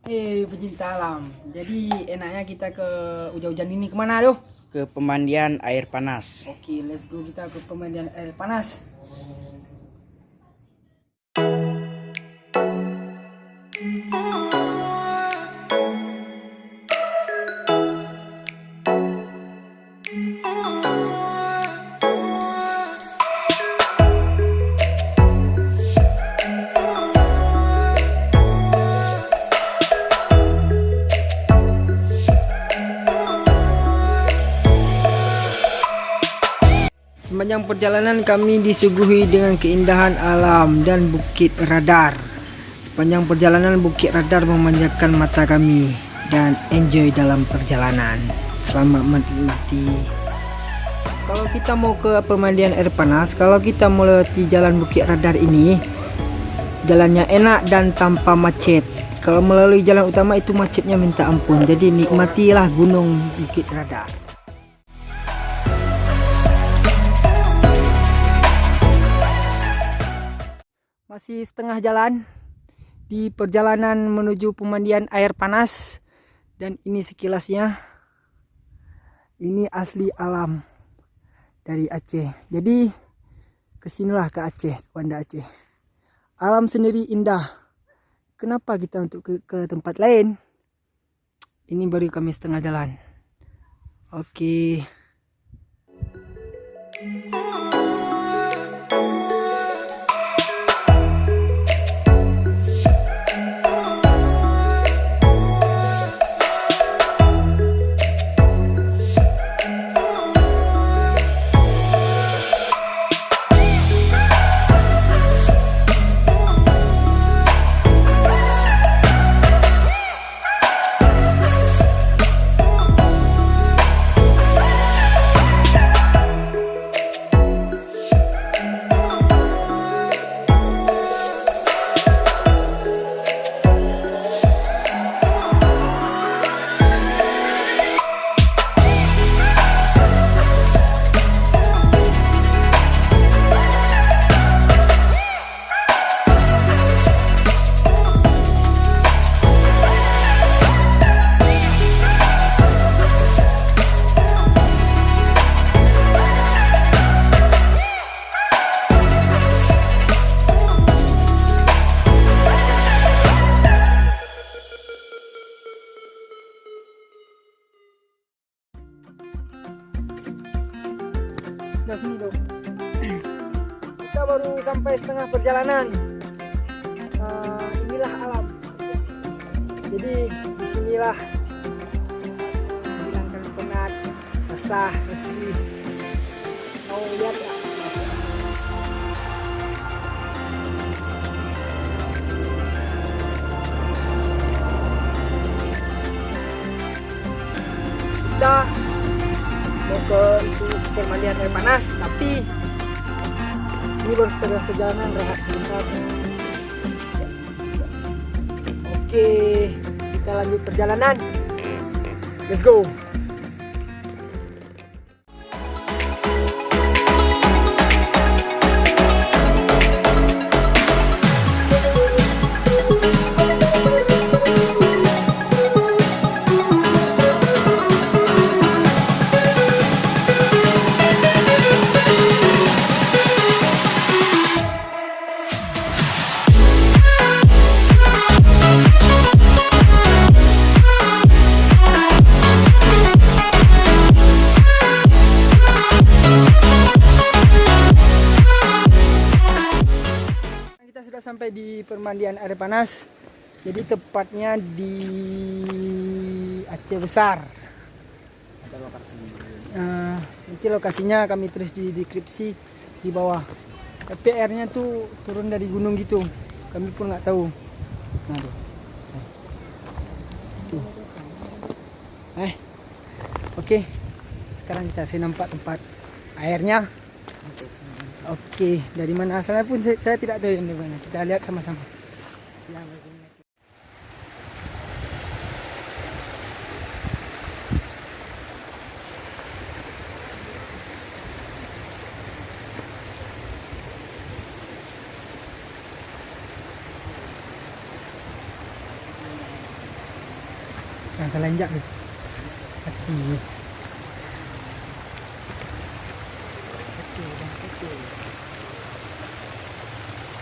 Pecinta alam. Jadi enaknya kita ke hujan-hujan ini kemana tuh? Ke pemandian air panas. Oke, let's go kita ke pemandian air panas. Sepanjang perjalanan kami disuguhi dengan keindahan alam dan bukit radar. Sepanjang perjalanan bukit radar memanjakan mata kami dan enjoy dalam perjalanan. Selamat menikmati. Kalau kita mau ke pemandian air panas, kalau kita melewati jalan bukit radar ini, jalannya enak dan tanpa macet. Kalau melalui jalan utama itu macetnya minta ampun. Jadi nikmatilah gunung bukit radar. Masih setengah jalan di perjalanan menuju pemandian air panas, dan ini sekilasnya, ini asli alam dari Aceh. Jadi kesinilah ke Aceh, ke Banda Aceh. Alam sendiri indah. Kenapa kita untuk ke tempat lain? Ini baru kami setengah jalan. Oke. Nah, sini dong. Kita baru sampai setengah perjalanan. Inilah alam. Jadi disinilah hilangkan penat, resah, resih. Mau lihat ya? Kita mau ke pemandian air panas, tapi ini baru setengah perjalanan, rehat sebentar. Oke, kita lanjut perjalanan. Let's go. Sampai di pemandian air panas, jadi tepatnya di Aceh Besar. Nanti lokasinya kami tulis di deskripsi di bawah. Tapi airnya tuh turun dari gunung gitu, kami pun nggak tahu. Nah, tuh. Oke. Sekarang saya nampak tempat airnya. Oke, dari mana asalnya pun saya tidak tahu yang di mana. Kita lihat sama-sama. Jangan salah injak nih. Hati.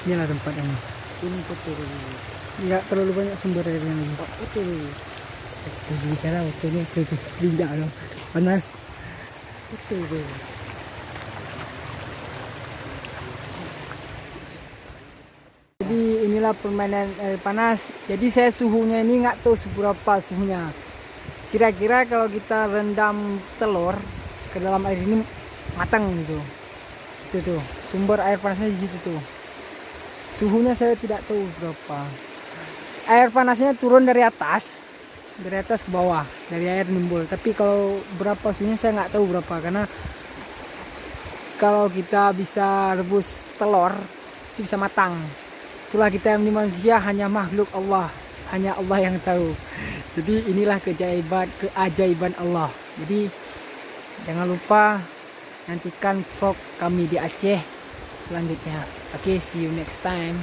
Inilah tempat ini. Ini betul. Nggak terlalu banyak sumber airnya lagi. Betul. Tuh bicara waktu ini tuh injak loh. Panas. Betul. Jadi inilah permainan air panas. Jadi saya suhunya ini nggak tahu seberapa suhunya. Kira-kira kalau kita rendam telur ke dalam air ini matang gitu. Itu tuh sumber air panasnya di situ tuh. Suhunya saya tidak tahu berapa. Air panasnya turun dari atas ke bawah, dari air nimbul. Tapi kalau berapa suhunya saya nggak tahu berapa, karena kalau kita bisa rebus telur itu bisa matang. Itulah kita yang di manusia, hanya makhluk Allah, hanya Allah yang tahu. Jadi inilah keajaiban Allah. Jadi jangan lupa nantikan vlog kami di Aceh selanjutnya. Oke, see you next time.